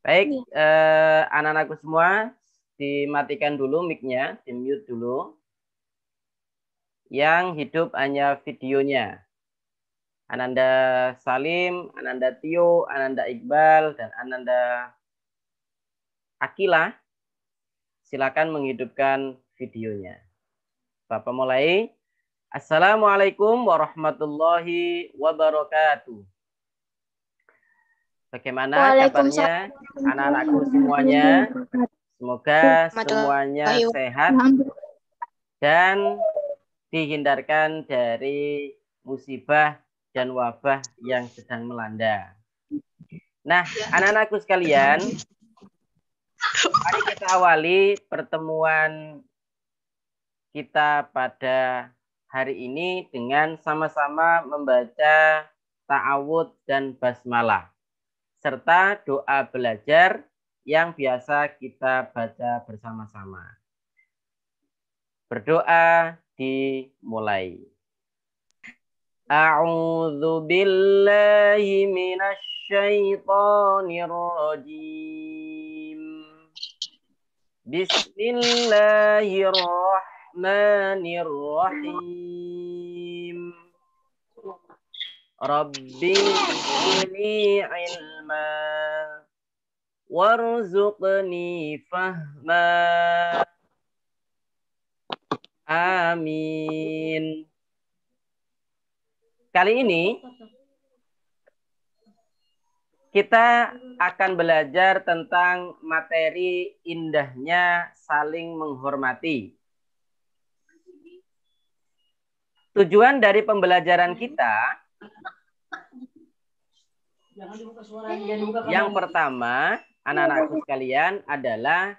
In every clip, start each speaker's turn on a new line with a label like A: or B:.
A: Baik, anak-anakku semua, dimatikan dulu mic-nya, di-mute dulu. Yang hidup hanya videonya. Ananda Salim, Ananda Tio, Ananda Iqbal, dan Ananda Akila, silakan menghidupkan videonya. Bapak mulai. Assalamualaikum warahmatullahi wabarakatuh. Bagaimana kabarnya anak-anakku semuanya? Semoga semuanya sehat dan dihindarkan dari musibah dan wabah yang sedang melanda. Nah, anak-anakku sekalian, mari kita awali pertemuan kita pada hari ini dengan sama-sama membaca ta'awud dan basmalah serta doa belajar yang biasa kita baca bersama-sama. Berdoa dimulai. A'udzu billahi minasy syaithanir rajim. Bismillahirrahmanirrahim. Rabbi zidni ilma warzuqni fahma. Amin. Kali ini kita akan belajar tentang materi indahnya saling menghormati. Tujuan dari pembelajaran kita yang pertama, anak-anakku sekalian, adalah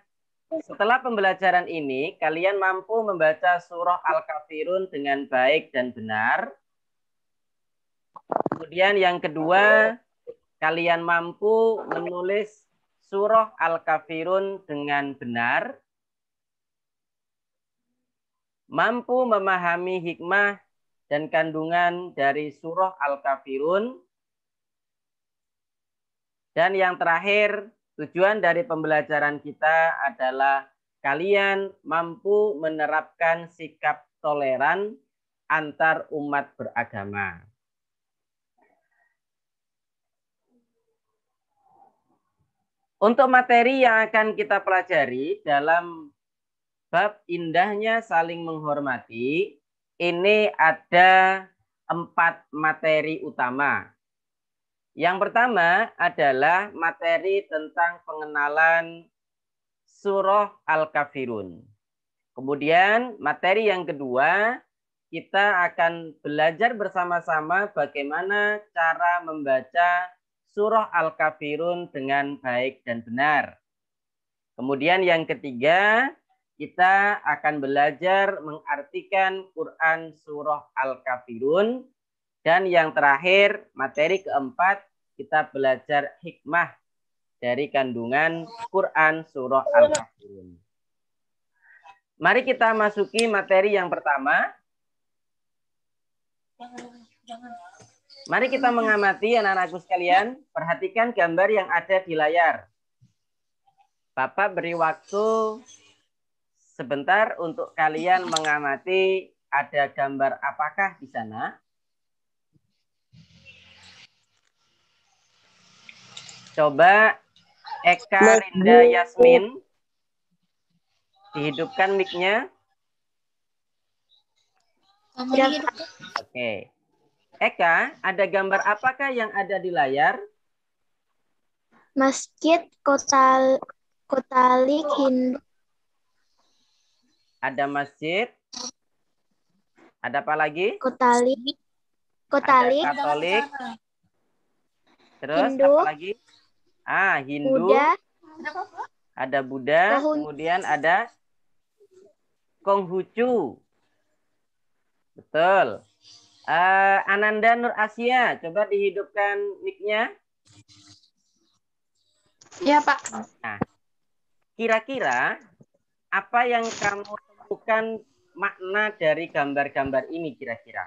A: setelah pembelajaran ini, kalian mampu membaca surah Al-Kafirun dengan baik dan benar. Kemudian yang kedua, kalian mampu menulis surah Al-Kafirun dengan benar. Mampu memahami hikmah dan kandungan dari surah Al-Kafirun. Dan yang terakhir, tujuan dari pembelajaran kita adalah kalian mampu menerapkan sikap toleran antar umat beragama. Untuk materi yang akan kita pelajari dalam bab indahnya saling menghormati, ini ada 4 materi utama. Yang pertama adalah materi tentang pengenalan surah Al-Kafirun. Kemudian materi yang kedua, kita akan belajar bersama-sama bagaimana cara membaca surah Al-Kafirun dengan baik dan benar. Kemudian yang ketiga, kita akan belajar mengartikan Quran surah Al-Kafirun. Dan yang terakhir, materi keempat, kita belajar hikmah dari kandungan Quran surah Al-Kafirun. Mari kita masuki materi yang pertama. Mari kita mengamati anak-anakku sekalian, perhatikan gambar yang ada di layar. Bapak beri waktu sebentar untuk kalian mengamati ada gambar apakah di sana. Coba Eka Rinda Yasmin, dihidupkan mic-nya. Oke. Eka, ada gambar apakah yang ada di layar?
B: Masjid Kotalik Hindu.
A: Ada masjid. Ada apa lagi?
B: Kotalik.
A: Ada Katolik. Terus
B: Hindu.
A: apa lagi? Hindu.
B: Buddha.
A: Ada Buddha. Kemudian ada Konghucu. Betul. Ananda Nur Asia, coba dihidupkan mic-nya.
B: Ya, Pak.
A: Nah, kira-kira apa yang kamu temukan makna dari gambar-gambar ini kira-kira?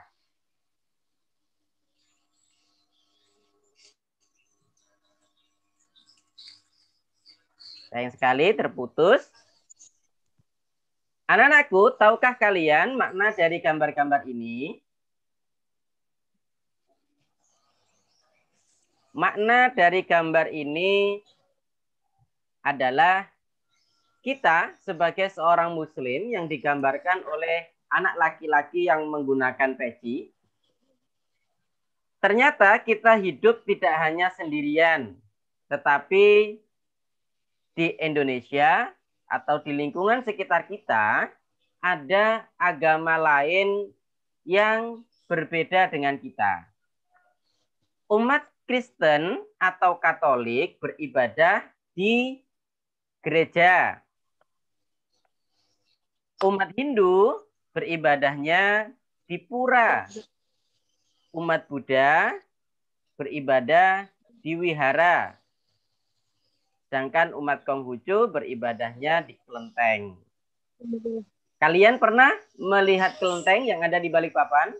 A: Sayang sekali terputus. Anak-anakku, tahukah kalian makna dari gambar-gambar ini? Makna dari gambar ini adalah kita sebagai seorang muslim yang digambarkan oleh anak laki-laki yang menggunakan peci. Ternyata kita hidup tidak hanya sendirian, tetapi di Indonesia atau di lingkungan sekitar kita ada agama lain yang berbeda dengan kita. Umat Kristen atau Katolik beribadah di gereja. Umat Hindu beribadahnya di pura. Umat Buddha beribadah di wihara. Sedangkan umat Konghucu beribadahnya di kelenteng. Kalian pernah melihat kelenteng yang ada di Balikpapan?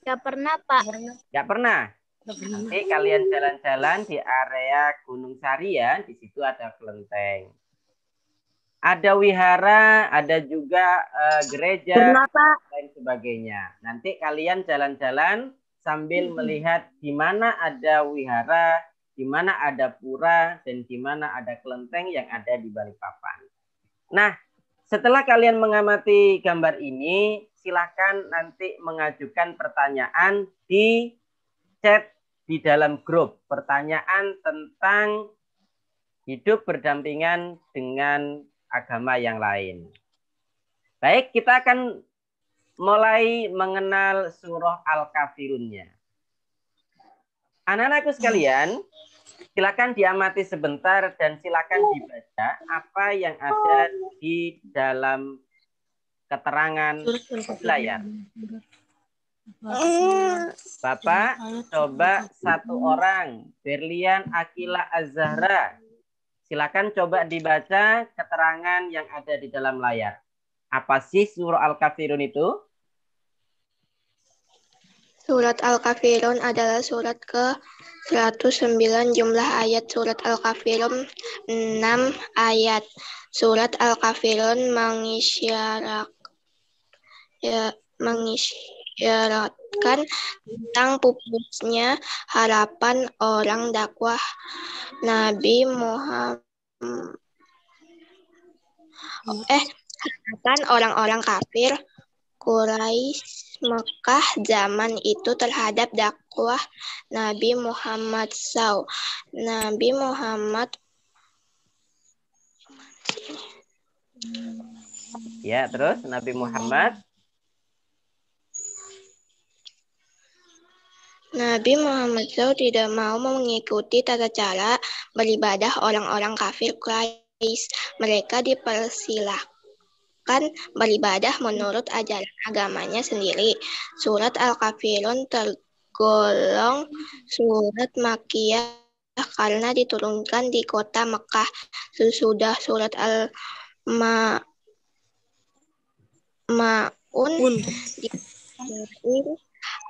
B: Gak pernah, Pak.
A: Gak pernah. Nanti kalian jalan-jalan di area Gunung Sari ya, di situ ada kelenteng. Ada wihara, ada juga gereja,
B: Pernah, Pak.
A: dan lain sebagainya. Nanti kalian jalan-jalan sambil melihat di mana ada wihara, di mana ada pura, dan di mana ada kelenteng yang ada di Balikpapan. Nah, setelah kalian mengamati gambar ini, silakan nanti mengajukan pertanyaan di chat di dalam grup. Pertanyaan tentang hidup berdampingan dengan agama yang lain. Baik, kita akan mulai mengenal surah Al-Kafirunnya. Anak-anakku sekalian, silakan diamati sebentar dan silakan dibaca apa yang ada di dalam keterangan di layar. Bapak, coba satu orang, Berlian Akila Az-Zahra. Silakan coba dibaca keterangan yang ada di dalam layar. Apa sih surah Al-Kafirun itu?
C: Surat Al-Kafirun adalah surat ke-109 jumlah ayat surat Al-Kafirun 6 ayat. Surat Al-Kafirun mengisyaratkan tentang pupusnya harapan orang dakwah Nabi Muhammad. Harapan orang-orang kafir Quraisy Mekah zaman itu terhadap dakwah Nabi Muhammad SAW. Nabi Muhammad
A: Ya, terus Nabi Muhammad
C: SAW tidak mau mengikuti tata cara beribadah orang-orang kafir Quraisy. Mereka dipersilahkan beribadah menurut ajaran agamanya sendiri. Surat Al-Kafirun tergolong surat Makkiyah karena diturunkan di kota Mekah. Sesudah surat Al-Ma'un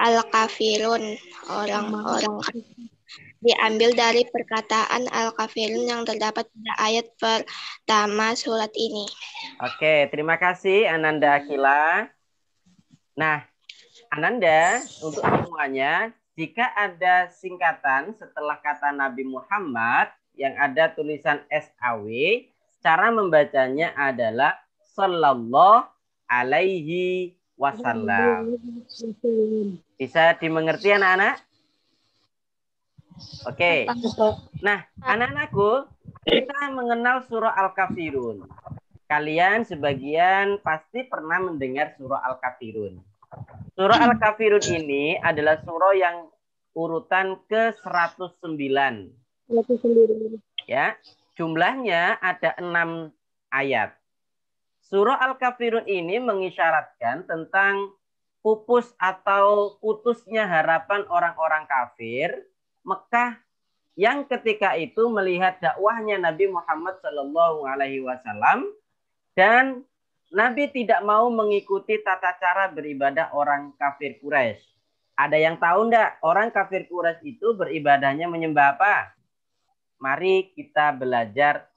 C: Al-Kafirun orang-orang diambil dari perkataan Al-Kafirun yang terdapat pada ayat pertama surat ini.
A: Oke, terima kasih Ananda Akila. Nah, Ananda, untuk semuanya, jika ada singkatan setelah kata Nabi Muhammad yang ada tulisan SAW, cara membacanya adalah Sallallahu Alaihi Wasallam. Bisa dimengerti anak-anak? Oke. Nah, anak-anakku, kita mengenal surah Al-Kafirun. Kalian sebagian pasti pernah mendengar surah Al-Kafirun. Surah Al-Kafirun ini adalah surah yang urutan ke-109. Ya, jumlahnya ada 6 ayat. Surah Al-Kafirun ini mengisyaratkan tentang pupus atau putusnya harapan orang-orang kafir Mekah yang ketika itu melihat dakwahnya Nabi Muhammad SAW dan Nabi tidak mau mengikuti tata cara beribadah orang kafir Quraisy. Ada yang tahu enggak orang kafir Quraisy itu beribadahnya menyembah apa? mari kita belajar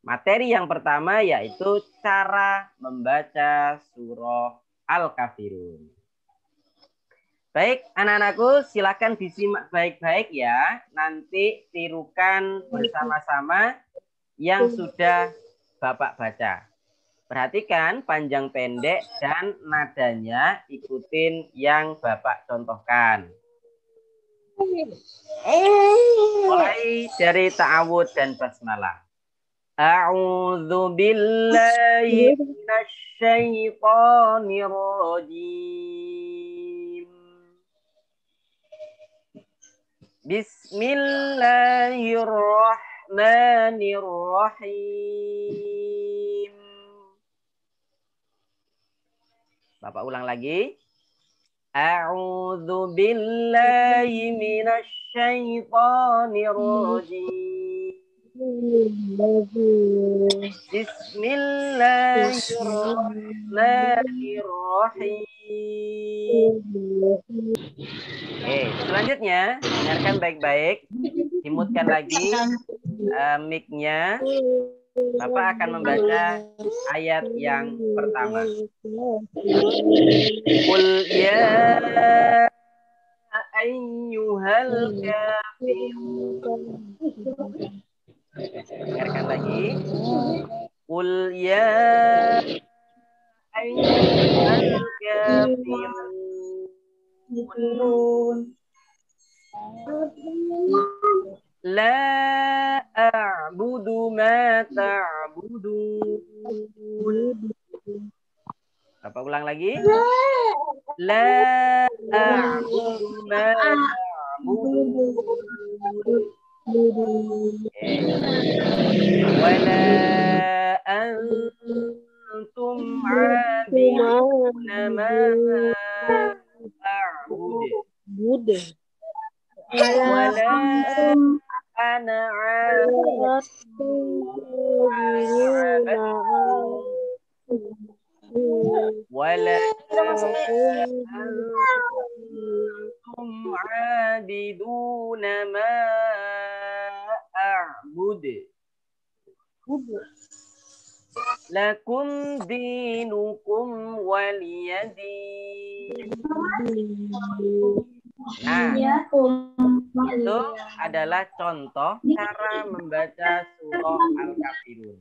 A: materi yang pertama, yaitu cara membaca surah Al-Kafirun. Baik, anak-anakku, silakan disimak baik-baik ya. Nanti tirukan bersama-sama yang sudah Bapak baca. Perhatikan panjang pendek dan nadanya, ikutin yang Bapak contohkan. Mulai dari ta'awud dan basmalah. A'udzu billahi minasyaitonir rajim. Bismillahirrahmanirrahim. Bapak ulang lagi. A'udzu billahi minasyaitonir rajim. Bismillahirrahmanirrahim. Selanjutnya dengarkan baik-baik, dimutkan lagi mic-nya. Bapak akan membaca ayat yang pertama. Qul ya ayyuhal kafirun. Dengarkan lagi. Qul ya ayyuhal kafirun. La a'budu ma ta'budun. Bapak ulang lagi. La a'budu ma ta'budun. Wala antum 'abiduna ma a'budu. Wala ana 'abidun wala antum 'abiduna ma a'budu. Lakum dinukum waliyadin. Nah, itu adalah contoh cara membaca surah Al-Kafirun.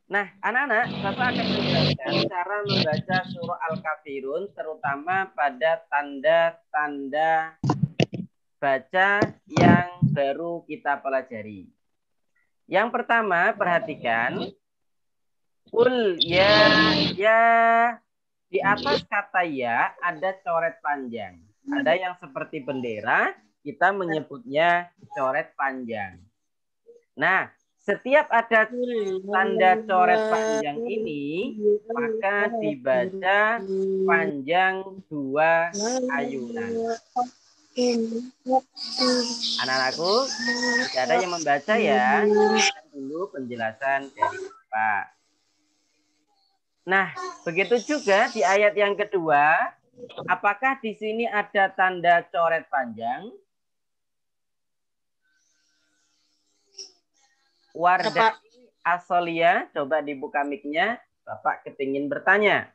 A: Nah, anak-anak, Bapak akan menjelaskan cara membaca surah Al-Kafirun terutama pada tanda-tanda baca yang baru kita pelajari. Yang pertama, perhatikan. Qul ya. Di atas kata ya ada coret panjang. Ada yang seperti bendera, kita menyebutnya coret panjang. Nah, setiap ada tanda coret panjang ini, maka dibaca panjang 2 ayunan. Anak-anakku, tidak ada yang membaca ya. Dulu penjelasan dari Bapak. Nah, begitu juga di ayat yang kedua, apakah di sini ada tanda coret panjang? Wardah Asolia, coba dibuka mic-nya. Bapak kepingin bertanya.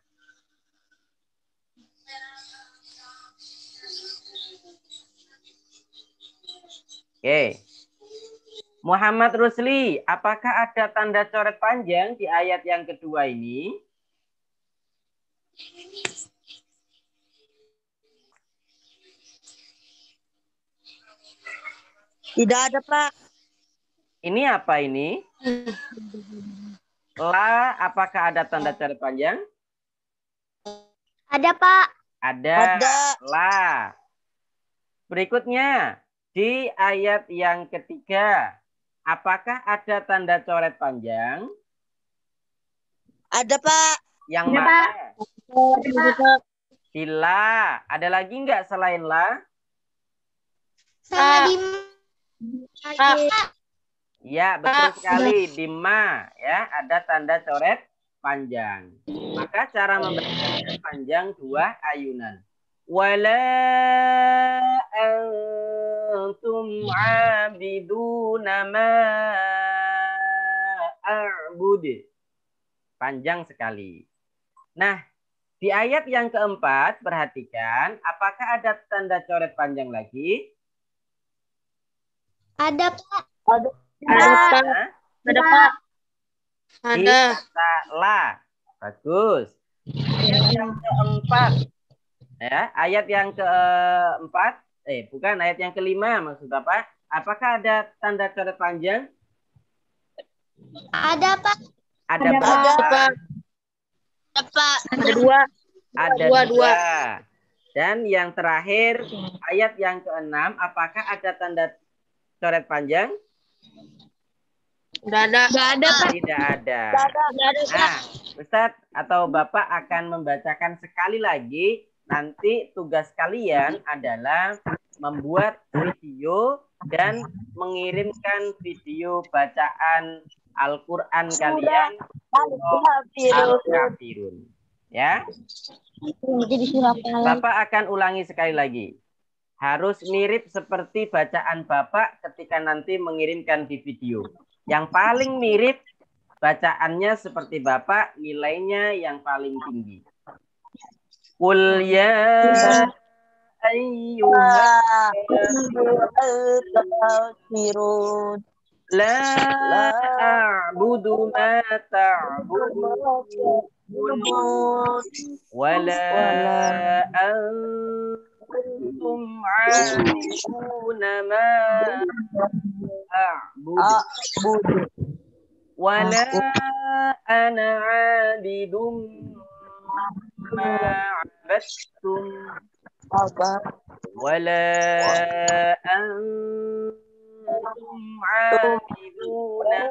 A: Oke. Muhammad Rusli, apakah ada tanda coret panjang di ayat yang kedua ini?
D: Tidak ada, Pak.
A: Ini apa ini? La, apakah ada tanda coret panjang?
B: Ada, Pak.
A: Ada. La. Berikutnya, di ayat yang ketiga, apakah ada tanda coret panjang?
D: Ada, Pak.
A: Yang
B: Ada,
A: mana?
B: Pak.
A: Bila. Ada lagi nggak selain la?
B: Sama
A: Ya, betul sekali. Di ma, ya, ada tanda coret panjang. Maka cara membacanya panjang 2 ayunan. Wala antum 'abiduna ta'buduna ma a'bud. Panjang sekali. Nah, di ayat yang keempat, perhatikan, apakah ada tanda coret panjang lagi?
C: Ada, Pak.
B: Ada, Pak. Ada, Pak. Ada.
A: Salah. Bagus. Ayat yang keempat. Ya, ayat yang keempat, bukan, ayat yang kelima maksud Bapak. Apakah ada tanda coret panjang?
C: Ada, Pak.
A: Ada
B: Ada, Pak.
C: Ada, Pak.
B: Ada dua.
A: Ada dua. Dan yang terakhir, ayat yang keenam, apakah ada tanda coret panjang?
B: Udah ada.
C: Nggak ada, Pak.
A: Tidak ada.
C: Nggak ada, Pak.
A: Nah, Ustadz atau Bapak akan membacakan sekali lagi. Nanti tugas kalian adalah membuat video dan mengirimkan video bacaan Al-Quran kalian Al-Kafirun. Ya.
C: Jadi surah Al-Qalam.
A: Bapak akan ulangi sekali lagi. Harus mirip seperti bacaan Bapak ketika nanti mengirimkan di video. Yang paling mirip bacaannya seperti Bapak, nilainya yang paling tinggi. Qul ya ayyuhal la a'budu ma ta'budun wala antum 'abiduna ma a'budu wala ana 'abidun ma 'abadtum wala antum 'abiduna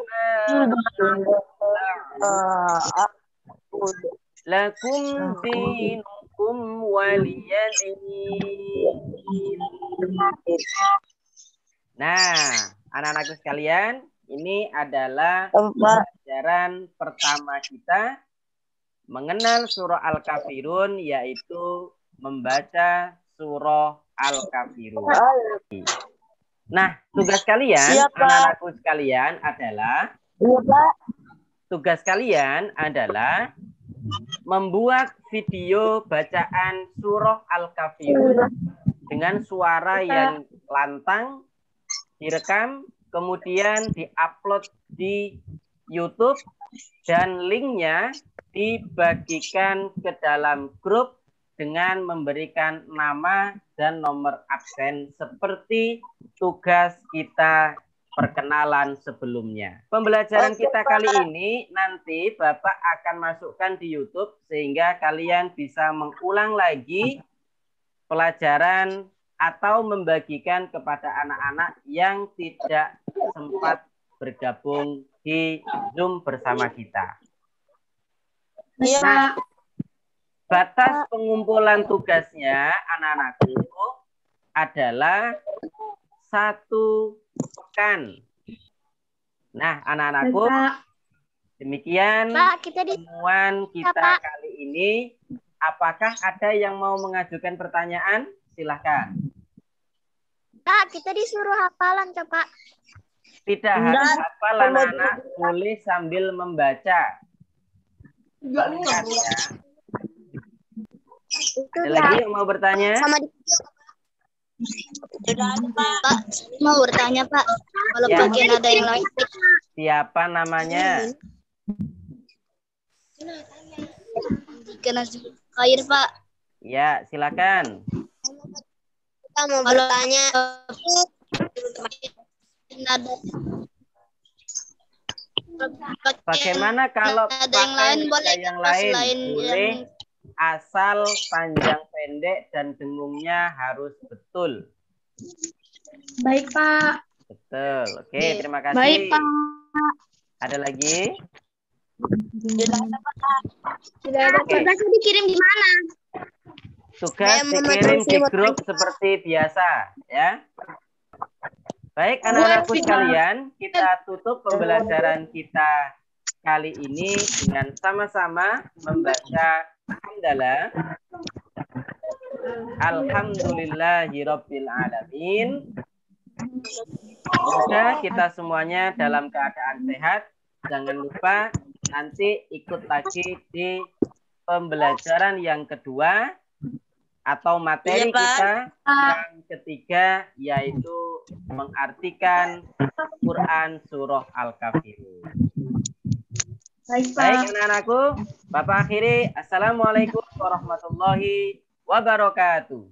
A: ma lakum dinukum waliyadin. Nah, anak-anakku sekalian, ini adalah pelajaran pertama kita mengenal surah Al-Kafirun, yaitu membaca surah Al-Kafirun. Nah, tugas kalian, anak-anakku sekalian, adalah membuat video bacaan surah Al-Kafirun dengan suara yang lantang, direkam, kemudian diupload di YouTube, dan linknya dibagikan ke dalam grup dengan memberikan nama dan nomor absen seperti tugas kita perkenalan sebelumnya. Pembelajaran kita kali ini nanti Bapak akan masukkan di YouTube sehingga kalian bisa mengulang lagi pelajaran atau membagikan kepada anak-anak yang tidak sempat bergabung di Zoom bersama kita. Nah, batas pengumpulan tugasnya anak-anakku adalah 1 pekan. Nah, anak-anakku, demikian pertemuan kita kali ini. Apakah ada yang mau mengajukan pertanyaan? Silahkan.
C: Pak, kita disuruh hafalan, Pak.
A: Tidak harus hafal, anak-anak, boleh sambil membaca. Ada lagi yang mau bertanya?
C: Sama di Pak, mau bertanya, Pak. Kalau
A: Ya.
C: bagian ada yang lain.
A: Siapa namanya?
C: Khair, Pak.
A: Ya, silakan.
C: Kita mau bertanya.
A: Bagaimana kalau
C: ada yang lain boleh,
A: yang lain?
C: selain
A: Boleh,
C: yang
A: asal panjang pendek dan dengungnya harus betul.
B: Baik, Pak.
A: Betul. Oke, terima kasih.
B: Baik, Pak.
A: Ada lagi?
C: Tidak ada.
A: Oke.
C: Tugasnya dikirim di mana?
A: Tugas dikirim di grup seperti biasa, ya. Baik, anak-anakku sekalian, kita tutup pembelajaran kita kali ini dengan sama-sama membaca hamdalah. Alhamdulillahirabbil alamin. Semoga kita semuanya dalam keadaan sehat. Jangan lupa nanti ikut lagi di pembelajaran yang kedua atau materi
C: Iya, Pak.
A: kita yang ketiga, yaitu mengartikan Quran Surah Al-Kafirun.
B: Baik, Pak.
A: Baik anak-anakku, Bapak akhiri. Assalamualaikum warahmatullahi wabarakatuh.